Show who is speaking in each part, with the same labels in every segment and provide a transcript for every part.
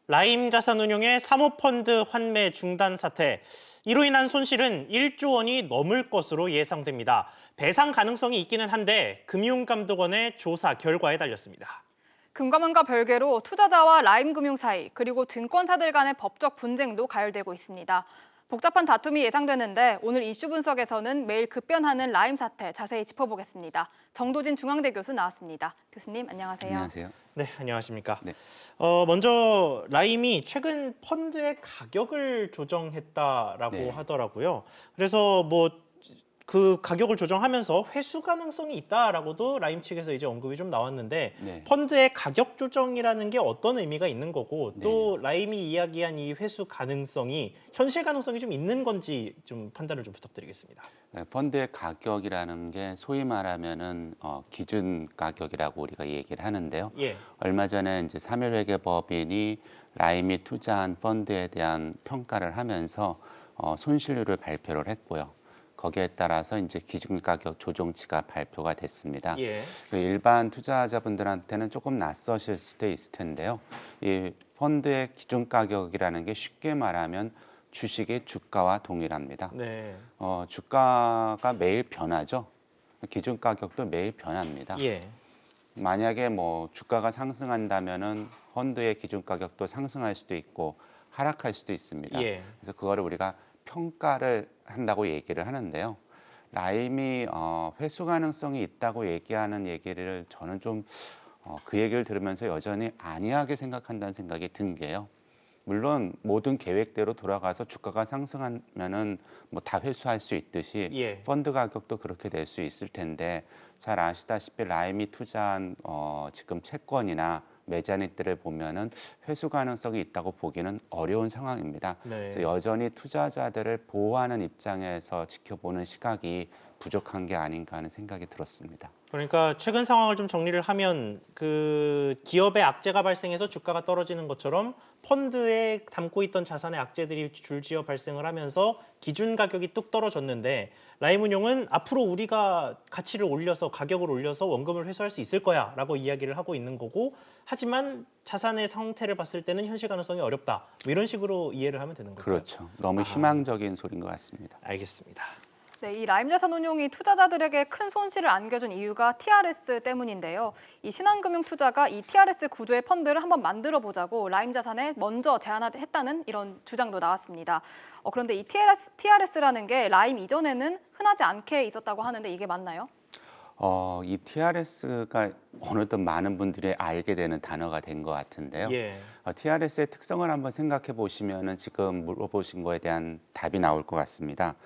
Speaker 1: 라임 자산운용의 사모펀드 환매 중단 사태. 이로 인한 손실은 1조 원이 넘을 것으로 예상됩니다. 배상 가능성이 있기는 한데 금융감독원의 조사 결과에 달렸습니다.
Speaker 2: 금감원과 별개로 투자자와 라임금융 사이 그리고 증권사들 간의 법적 분쟁도 가열되고 있습니다. 복잡한 다툼이 예상되는데 오늘 이슈 분석에서는 매일 급변하는 라임 사태 자세히 짚어보겠습니다. 정도진 중앙대 교수 나왔습니다. 교수님 안녕하세요.
Speaker 3: 안녕하세요.
Speaker 1: 네, 안녕하십니까.
Speaker 3: 네.
Speaker 1: 먼저 라임이 최근 펀드의 가격을 조정했다라고
Speaker 3: 네.
Speaker 1: 하더라고요. 그래서 그 가격을 조정하면서 회수 가능성이 있다라고도 라임 측에서 이제 언급이 좀 나왔는데
Speaker 3: 네.
Speaker 1: 펀드의 가격 조정이라는 게 어떤 의미가 있는 거고 또 라임이 이야기한 이 회수 가능성이 현실 가능성이 좀 있는 건지 좀 판단을 좀 부탁드리겠습니다.
Speaker 3: 네, 펀드의 가격이라는 게 소위 말하면은 기준 가격이라고 우리가 얘기를 하는데요.
Speaker 1: 예.
Speaker 3: 얼마 전에 이제 사묘회계법인이 라임이 투자한 펀드에 대한 평가를 하면서 손실률을 발표를 했고요. 거기에 따라서 이제 기준 가격 조정치가 발표가 됐습니다.
Speaker 1: 예.
Speaker 3: 그 일반 투자자분들한테는 조금 낯서실 수도 있을 텐데요. 이 펀드의 기준 가격이라는 게 쉽게 말하면 주식의 주가와 동일합니다.
Speaker 1: 네.
Speaker 3: 주가가 매일 변하죠. 기준 가격도 매일 변합니다.
Speaker 1: 예.
Speaker 3: 만약에 주가가 상승한다면은 펀드의 기준 가격도 상승할 수도 있고 하락할 수도 있습니다.
Speaker 1: 예.
Speaker 3: 그래서 그거를 우리가 평가를 한다고 얘기를 하는데요. 라임이 회수 가능성이 있다고 얘기하는 얘기를 저는 좀 그 얘기를 들으면서 여전히 안이하게 생각한다는 생각이 든 게요. 물론 모든 계획대로 돌아가서 주가가 상승하면은 다 회수할 수 있듯이
Speaker 1: 예.
Speaker 3: 펀드 가격도 그렇게 될 수 있을 텐데 잘 아시다시피 라임이 투자한 지금 채권이나 매자닛들을 보면은 회수 가능성이 있다고 보기는 어려운 상황입니다.
Speaker 1: 네.
Speaker 3: 그래서 여전히 투자자들을 보호하는 입장에서 지켜보는 시각이 부족한 게 아닌가 하는 생각이 들었습니다.
Speaker 1: 그러니까 최근 상황을 좀 정리를 하면 그 기업의 악재가 발생해서 주가가 떨어지는 것처럼 펀드에 담고 있던 자산의 악재들이 줄지어 발생을 하면서 기준 가격이 뚝 떨어졌는데 라임운용은 앞으로 우리가 가치를 올려서 가격을 올려서 원금을 회수할 수 있을 거야라고 이야기를 하고 있는 거고 하지만 자산의 상태를 봤을 때는 현실 가능성이 어렵다. 이런 식으로 이해를 하면 되는 거죠.
Speaker 3: 그렇죠. 너무 희망적인 소리인 것 같습니다.
Speaker 1: 알겠습니다.
Speaker 2: 네, 이 라임 자산운용이 투자자들에게 큰 손실을 안겨준 이유가 TRS 때문인데요. 이 신한금융투자가 이 TRS 구조의 펀드를 한번 만들어 보자고 라임 자산에 먼저 제안했다는 이런 주장도 나왔습니다. 그런데 이 TRS라는 게 라임 이전에는 흔하지 않게 있었다고 하는데 이게 맞나요?
Speaker 3: 이 TRS가 어느덧 많은 분들이 알게 되는 단어가 된 것 같은데요.
Speaker 1: 예.
Speaker 3: TRS의 특성을 한번 생각해 보시면은 지금 물어보신 거에 대한 답이 나올 것 같습니다.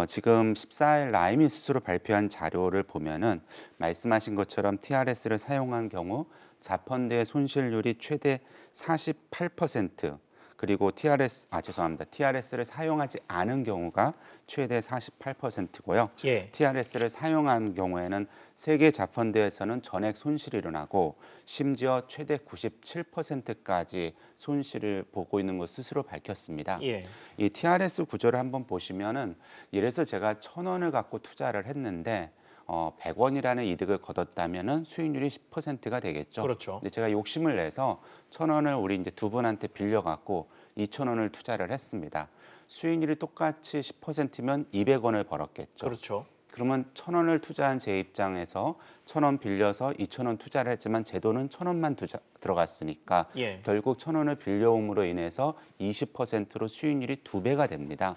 Speaker 3: 지금 14일 라임이 스스로 발표한 자료를 보면은 말씀하신 것처럼 TRS를 사용한 경우 자펀드의 손실률이 최대 48%, 그리고 TRS를 사용하지 않은 경우가 최대 48%고요.
Speaker 1: 예.
Speaker 3: TRS를 사용한 경우에는 세계 자펀드에서는 전액 손실이 일어나고 심지어 최대 97%까지 손실을 보고 있는 것 스스로 밝혔습니다.
Speaker 1: 예.
Speaker 3: 이 TRS 구조를 한번 보시면은 예를 들어서 제가 1,000원을 갖고 투자를 했는데 100원이라는 이득을 거뒀다면은 수익률이 10%가 되겠죠.
Speaker 1: 그렇죠.
Speaker 3: 근데 제가 욕심을 내서 1,000원을 우리 이제 두 분한테 빌려 갖고 2,000원을 투자를 했습니다. 수익률이 똑같이 10%면 200원을 벌었겠죠.
Speaker 1: 그렇죠.
Speaker 3: 그러면 1,000원을 투자한 제 입장에서 1,000원 빌려서 2,000원 투자를 했지만 제 돈은 1,000원만 들어갔으니까
Speaker 1: 예.
Speaker 3: 결국 1,000원을 빌려옴으로 인해서 20%로 수익률이 2배가 됩니다.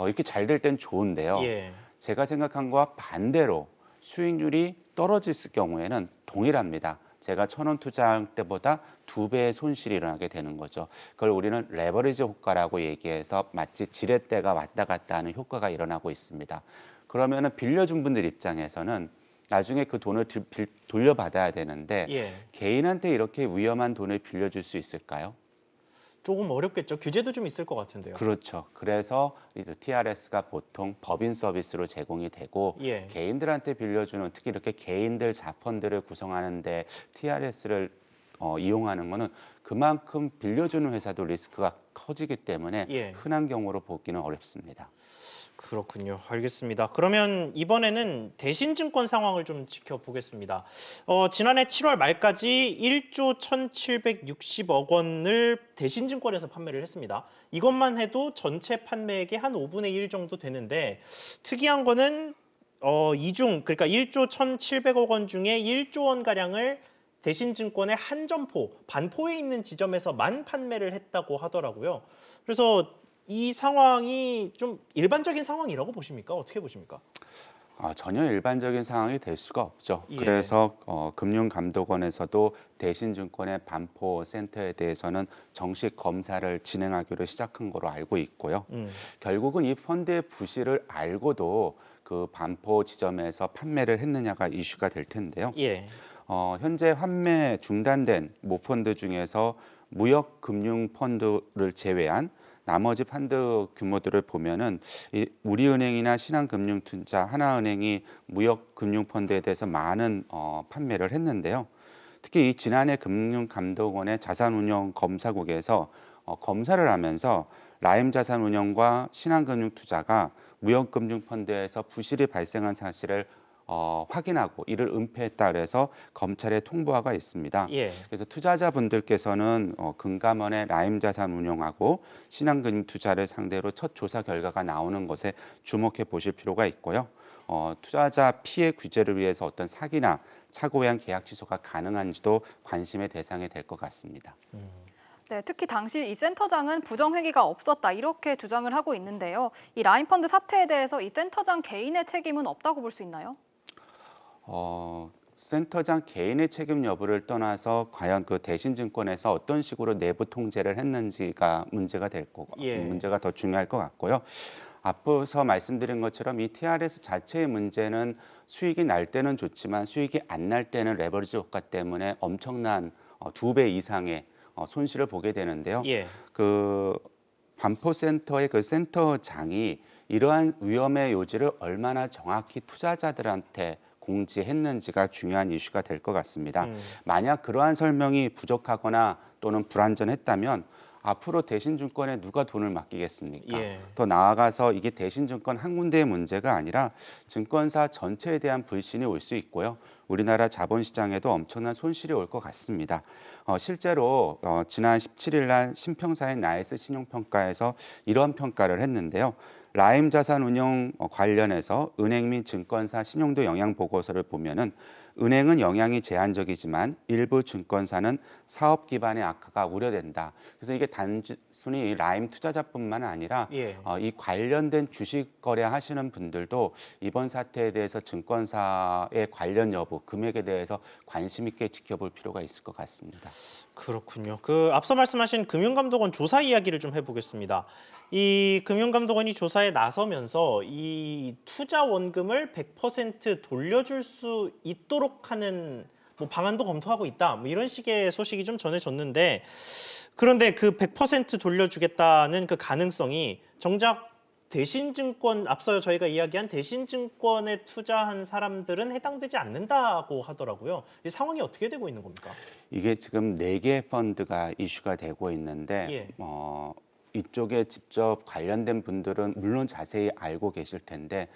Speaker 3: 이렇게 잘 될 땐 좋은데요.
Speaker 1: 예.
Speaker 3: 제가 생각한 거와 반대로 수익률이 떨어질 경우에는 동일합니다. 제가 1,000원 투자할 때보다 2배의 손실이 일어나게 되는 거죠. 그걸 우리는 레버리지 효과라고 얘기해서 마치 지렛대가 왔다 갔다 하는 효과가 일어나고 있습니다. 그러면은 빌려준 분들 입장에서는 나중에 그 돈을 돌려받아야 되는데
Speaker 1: 예.
Speaker 3: 개인한테 이렇게 위험한 돈을 빌려줄 수 있을까요?
Speaker 1: 조금 어렵겠죠. 규제도 좀 있을 것 같은데요.
Speaker 3: 그렇죠. 그래서 TRS가 보통 법인 서비스로 제공이 되고
Speaker 1: 예.
Speaker 3: 개인들한테 빌려주는 특히 이렇게 개인들 자펀드를 구성하는데 TRS를 이용하는 거는 그만큼 빌려주는 회사도 리스크가 커지기 때문에
Speaker 1: 예.
Speaker 3: 흔한 경우로 보기는 어렵습니다.
Speaker 1: 그렇군요. 알겠습니다. 그러면 이번에는 대신증권 상황을 좀 지켜보겠습니다. 지난해 7월 말까지 1조 1,760억 원을 대신증권에서 판매를 했습니다. 이것만 해도 전체 판매액의 한 5분의 1 정도 되는데 특이한 거는 그러니까 1조 1,700억 원 중에 1조 원 가량을 대신증권의 한 점포, 반포에 있는 지점에서만 판매를 했다고 하더라고요. 그래서 이 상황이 좀 일반적인 상황이라고 보십니까? 어떻게 보십니까?
Speaker 3: 전혀 일반적인 상황이 될 수가 없죠.
Speaker 1: 예.
Speaker 3: 그래서 금융감독원에서도 대신증권의 반포 센터에 대해서는 정식 검사를 진행하기로 시작한 거로 알고 있고요. 결국은 이 펀드의 부실을 알고도 그 반포 지점에서 판매를 했느냐가 이슈가 될 텐데요.
Speaker 1: 예.
Speaker 3: 현재 환매 중단된 모펀드 중에서 무역금융펀드를 제외한 나머지 펀드 규모들을 보면은 이 우리은행이나 신한금융투자, 하나은행이 무역금융펀드에 대해서 많은 판매를 했는데요. 특히 이 지난해 금융감독원의 자산운용 검사국에서 검사를 하면서 라임자산운용과 신한금융투자가 무역금융펀드에서 부실이 발생한 사실을 확인하고 이를 은폐했다 그래서 검찰에 통보가 있습니다.
Speaker 1: 예.
Speaker 3: 그래서 투자자분들께서는 금감원의 라임자산운용하고 신한금융투자를 상대로 첫 조사 결과가 나오는 것에 주목해 보실 필요가 있고요. 투자자 피해 규제를 위해서 어떤 사기나 착오에 의한 계약 취소가 가능한지도 관심의 대상이 될 것 같습니다.
Speaker 2: 네, 특히 당시 이 센터장은 부정회계가 없었다 이렇게 주장을 하고 있는데요. 이 라인펀드 사태에 대해서 이 센터장 개인의 책임은 없다고 볼 수 있나요?
Speaker 3: 센터장 개인의 책임 여부를 떠나서 과연 그 대신증권에서 어떤 식으로 내부 통제를 했는지가 문제가 될 거고
Speaker 1: 예.
Speaker 3: 문제가 더 중요할 것 같고요. 앞서서 말씀드린 것처럼 이 TRS 자체의 문제는 수익이 날 때는 좋지만 수익이 안 날 때는 레버리지 효과 때문에 엄청난 2배 이상의 손실을 보게 되는데요.
Speaker 1: 예.
Speaker 3: 그 반포센터의 그 센터장이 이러한 위험의 요지를 얼마나 정확히 투자자들한테 공지했는지가 중요한 이슈가 될 것 같습니다. 만약 그러한 설명이 부족하거나 또는 불완전했다면 앞으로 대신증권에 누가 돈을 맡기겠습니까?
Speaker 1: 예.
Speaker 3: 더 나아가서 이게 대신증권 한 군데의 문제가 아니라 증권사 전체에 대한 불신이 올 수 있고요. 우리나라 자본시장에도 엄청난 손실이 올 것 같습니다. 실제로 지난 17일 날 신평사의 나이스 신용평가에서 이런 평가를 했는데요. 라임 자산운용 관련해서 은행 및 증권사 신용도 영향 보고서를 보면은 은행은 영향이 제한적이지만 일부 증권사는 사업 기반의 악화가 우려된다. 그래서 이게 단순히 라임 투자자뿐만 아니라
Speaker 1: 예.
Speaker 3: 이 관련된 주식 거래하시는 분들도 이번 사태에 대해서 증권사의 관련 여부, 금액에 대해서 관심 있게 지켜볼 필요가 있을 것 같습니다.
Speaker 1: 그렇군요. 앞서 말씀하신 금융감독원 조사 이야기를 좀 해보겠습니다. 이 금융감독원이 조사에 나서면서 이 투자 원금을 100% 돌려줄 수 있도록 하는 방안도 검토하고 있다. 이런 식의 소식이 좀 전해졌는데 그런데 그 100% 돌려주겠다는 그 가능성이 정작 대신증권 앞서 저희가 이야기한 대신증권에 투자한 사람들은 해당되지 않는다고 하더라고요. 이 상황이 어떻게 되고 있는 겁니까?
Speaker 3: 이게 지금 4개의 펀드가 이슈가 되고 있는데
Speaker 1: 예.
Speaker 3: 이쪽에 직접 관련된 분들은 물론 자세히 알고 계실 텐데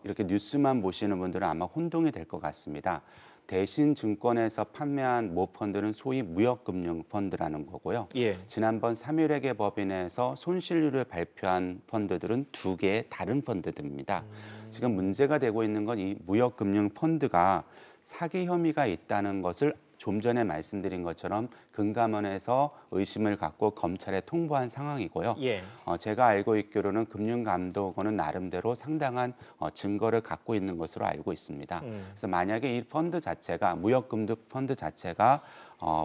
Speaker 3: 이렇게 뉴스만 보시는 분들은 아마 혼동이 될 것 같습니다. 대신증권에서 판매한 모펀드는 소위 무역금융 펀드라는 거고요.
Speaker 1: 예.
Speaker 3: 지난번 3일회계 법인에서 손실률을 발표한 펀드들은 2개의 다른 펀드들입니다. 지금 문제가 되고 있는 건 이 무역금융 펀드가 사기 혐의가 있다는 것을 좀 전에 말씀드린 것처럼 금감원에서 의심을 갖고 검찰에 통보한 상황이고요.
Speaker 1: 예.
Speaker 3: 제가 알고 있기로는 금융감독원은 나름대로 상당한 증거를 갖고 있는 것으로 알고 있습니다. 그래서 만약에 이 펀드 자체가 무역금융 펀드 자체가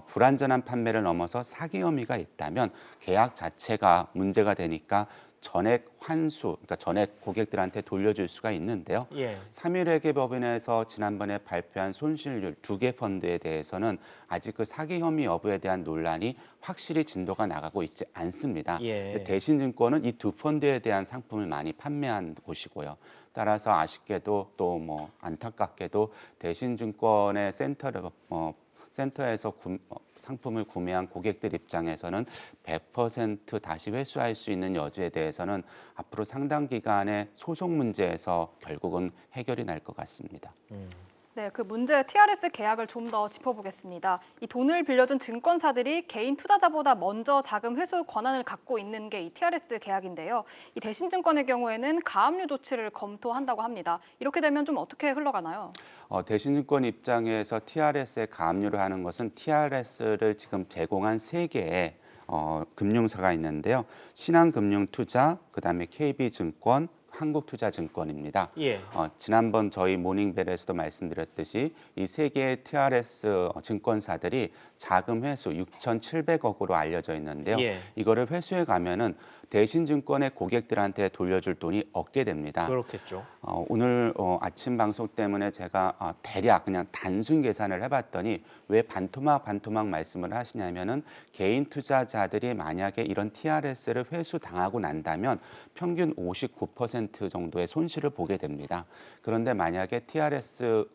Speaker 3: 불안전한 판매를 넘어서 사기 혐의가 있다면 계약 자체가 문제가 되니까 전액 환수, 그러니까 전액 고객들한테 돌려줄 수가 있는데요.
Speaker 1: 예.
Speaker 3: 3.1회계 법인에서 지난번에 발표한 손실률 2개 펀드에 대해서는 아직 그 사기 혐의 여부에 대한 논란이 확실히 진도가 나가고 있지 않습니다.
Speaker 1: 예.
Speaker 3: 대신증권은 이 두 펀드에 대한 상품을 많이 판매한 곳이고요. 따라서 아쉽게도 또 안타깝게도 대신증권의 센터에서 상품을 구매한 고객들 입장에서는 100% 다시 회수할 수 있는 여지에 대해서는 앞으로 상당 기간의 소송 문제에서 결국은 해결이 날 것 같습니다.
Speaker 2: 네, 그 문제의 TRS 계약을 좀 더 짚어보겠습니다. 이 돈을 빌려준 증권사들이 개인 투자자보다 먼저 자금 회수 권한을 갖고 있는 게 이 TRS 계약인데요. 이 대신증권의 경우에는 가압류 조치를 검토한다고 합니다. 이렇게 되면 좀 어떻게 흘러가나요?
Speaker 3: 대신증권 입장에서 TRS에 가압류를 하는 것은 TRS를 지금 제공한 3개의 금융사가 있는데요. 신한금융투자, 그다음에 KB증권, 한국투자증권입니다.
Speaker 1: 예.
Speaker 3: 지난번 저희 모닝벨에서도 말씀드렸듯이 이 3개의 TRS 증권사들이 자금 회수 6,700억으로 알려져 있는데요.
Speaker 1: 예.
Speaker 3: 이거를 회수해 가면은 대신증권의 고객들한테 돌려줄 돈이 없게 됩니다.
Speaker 1: 그렇겠죠.
Speaker 3: 오늘 아침 방송 때문에 제가 대략 그냥 단순 계산을 해봤더니 왜 반토막 말씀을 하시냐면은 개인 투자자들이 만약에 이런 TRS를 회수당하고 난다면 평균 59% 정도의 손실을 보게 됩니다. 그런데 만약에 TRS를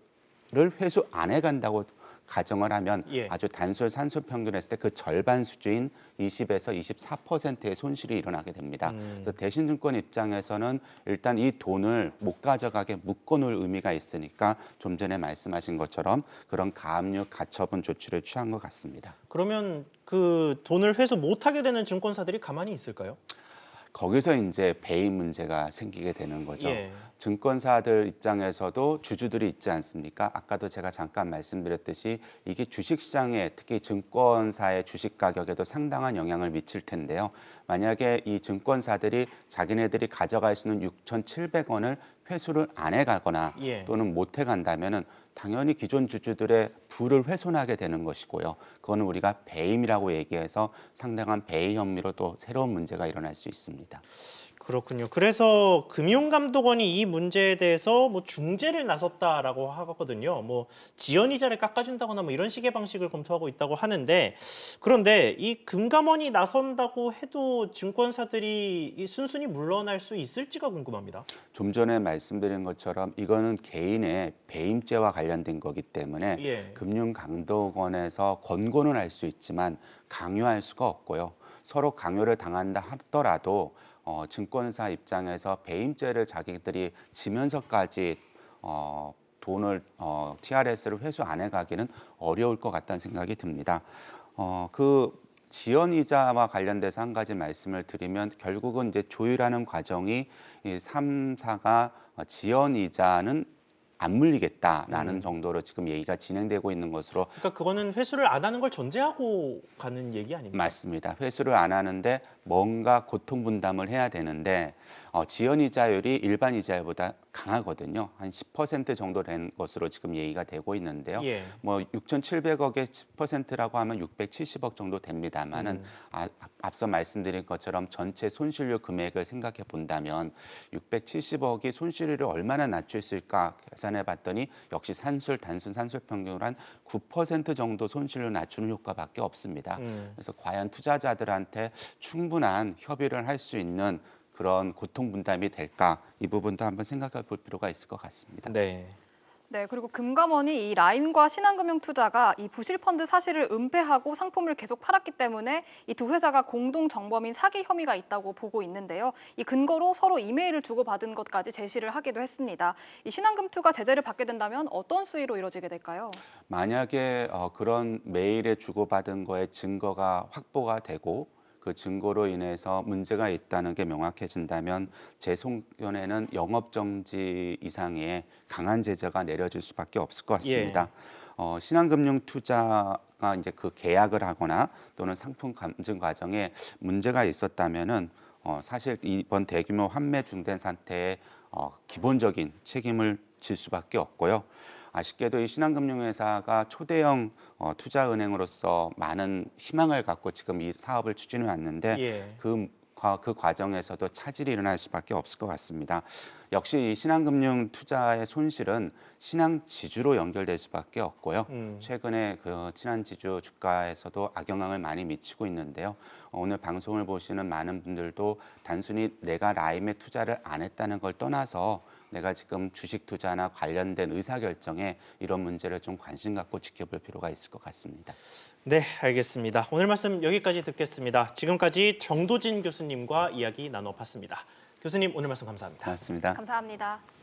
Speaker 3: 회수 안 해간다고 가정을 하면
Speaker 1: 예.
Speaker 3: 아주 단순 산술 평균했을 때 그 절반 수준인 20에서 24%의 손실이 일어나게 됩니다. 그래서 대신증권 입장에서는 일단 이 돈을 못 가져가게 묶어놓을 의미가 있으니까 좀 전에 말씀하신 것처럼 그런 가압류 가처분 조치를 취한 것 같습니다.
Speaker 1: 그러면 그 돈을 회수 못하게 되는 증권사들이 가만히 있을까요?
Speaker 3: 거기서 이제 배임 문제가 생기게 되는 거죠.
Speaker 1: 예.
Speaker 3: 증권사들 입장에서도 주주들이 있지 않습니까? 아까도 제가 잠깐 말씀드렸듯이 이게 주식시장에 특히 증권사의 주식 가격에도 상당한 영향을 미칠 텐데요. 만약에 이 증권사들이 자기네들이 가져갈 수 있는 6,700원을 회수를 안 해가거나
Speaker 1: 예.
Speaker 3: 또는 못 해간다면은 당연히 기존 주주들의 부를 훼손하게 되는 것이고요. 그거는 우리가 배임이라고 얘기해서 상당한 배임 혐의로 또 새로운 문제가 일어날 수 있습니다.
Speaker 1: 그렇군요. 그래서 금융감독원이 이 문제에 대해서 뭐 중재를 나섰다라고 하거든요. 뭐 지연 이자를 깎아준다거나 뭐 이런 식의 방식을 검토하고 있다고 하는데, 그런데 이 금감원이 나선다고 해도 증권사들이 이 순순히 물러날 수 있을지가 궁금합니다.
Speaker 3: 좀 전에 말씀드린 것처럼 이거는 개인의 배임죄와 관련된 거기 때문에
Speaker 1: 예.
Speaker 3: 금융감독원에서 권고는 할 수 있지만 강요할 수가 없고요. 서로 강요를 당한다 하더라도 증권사 입장에서 배임죄를 자기들이 지면서까지 돈을 TRS를 회수 안 해가기는 어려울 것 같다는 생각이 듭니다. 그 지연 이자와 관련돼서 한 가지 말씀을 드리면 결국은 이제 조율하는 과정이 이 3사가 지연 이자는 안 물리겠다라는 정도로 지금 얘기가 진행되고 있는 것으로
Speaker 1: 그러니까 그거는 회수를 안 하는 걸 전제하고 가는 얘기 아닙니까?
Speaker 3: 맞습니다. 회수를 안 하는데 뭔가 고통 분담을 해야 되는데 지연 이자율이 일반 이자율보다 강하거든요. 한 10% 정도 된 것으로 지금 얘기가 되고 있는데요.
Speaker 1: 예.
Speaker 3: 뭐 6,700억의 10%라고 하면 670억 정도 됩니다만은 앞서 말씀드린 것처럼 전체 손실료 금액을 생각해 본다면 670억이 손실률을 얼마나 낮출 수 있을까 계산해 봤더니 역시 단순 산술 평균으로 한 9% 정도 손실을 낮추는 효과밖에 없습니다. 그래서 과연 투자자들한테 충분한 협의를 할 수 있는 그런 고통 분담이 될까, 이 부분도 한번 생각해 볼 필요가 있을 것 같습니다.
Speaker 1: 네.
Speaker 2: 네, 그리고 금감원이 이 라임과 신한금융투자가 이 부실펀드 사실을 은폐하고 상품을 계속 팔았기 때문에 이 두 회사가 공동 정범인 사기 혐의가 있다고 보고 있는데요. 이 근거로 서로 이메일을 주고받은 것까지 제시를 하기도 했습니다. 이 신한금투가 제재를 받게 된다면 어떤 수위로 이루어지게 될까요?
Speaker 3: 만약에 그런 메일에 주고받은 거에 증거가 확보가 되고 그 증거로 인해서 문제가 있다는 게 명확해진다면 제 소견에는 영업정지 이상의 강한 제재가 내려질 수밖에 없을 것 같습니다. 신한금융투자가 이제 그 계약을 하거나 또는 상품 검증 과정에 문제가 있었다면은 사실 이번 대규모 환매 중단 사태에 기본적인 책임을 질 수밖에 없고요. 아쉽게도 이 신한금융회사가 초대형 투자은행으로서 많은 희망을 갖고 지금 이 사업을 추진해 왔는데
Speaker 1: 예.
Speaker 3: 그 과정에서도 차질이 일어날 수밖에 없을 것 같습니다. 역시 이 신한금융투자의 손실은 신한지주로 연결될 수밖에 없고요. 최근에 그 신한지주 주가에서도 악영향을 많이 미치고 있는데요. 오늘 방송을 보시는 많은 분들도 단순히 내가 라임에 투자를 안 했다는 걸 떠나서 내가 지금 주식 투자나 관련된 의사결정에 이런 문제를 좀 관심 갖고 지켜볼 필요가 있을 것 같습니다.
Speaker 1: 네, 알겠습니다. 오늘 말씀 여기까지 듣겠습니다. 지금까지 정도진 교수님과 이야기 나눠봤습니다. 교수님 오늘 말씀 감사합니다.
Speaker 3: 고맙습니다.
Speaker 2: 감사합니다.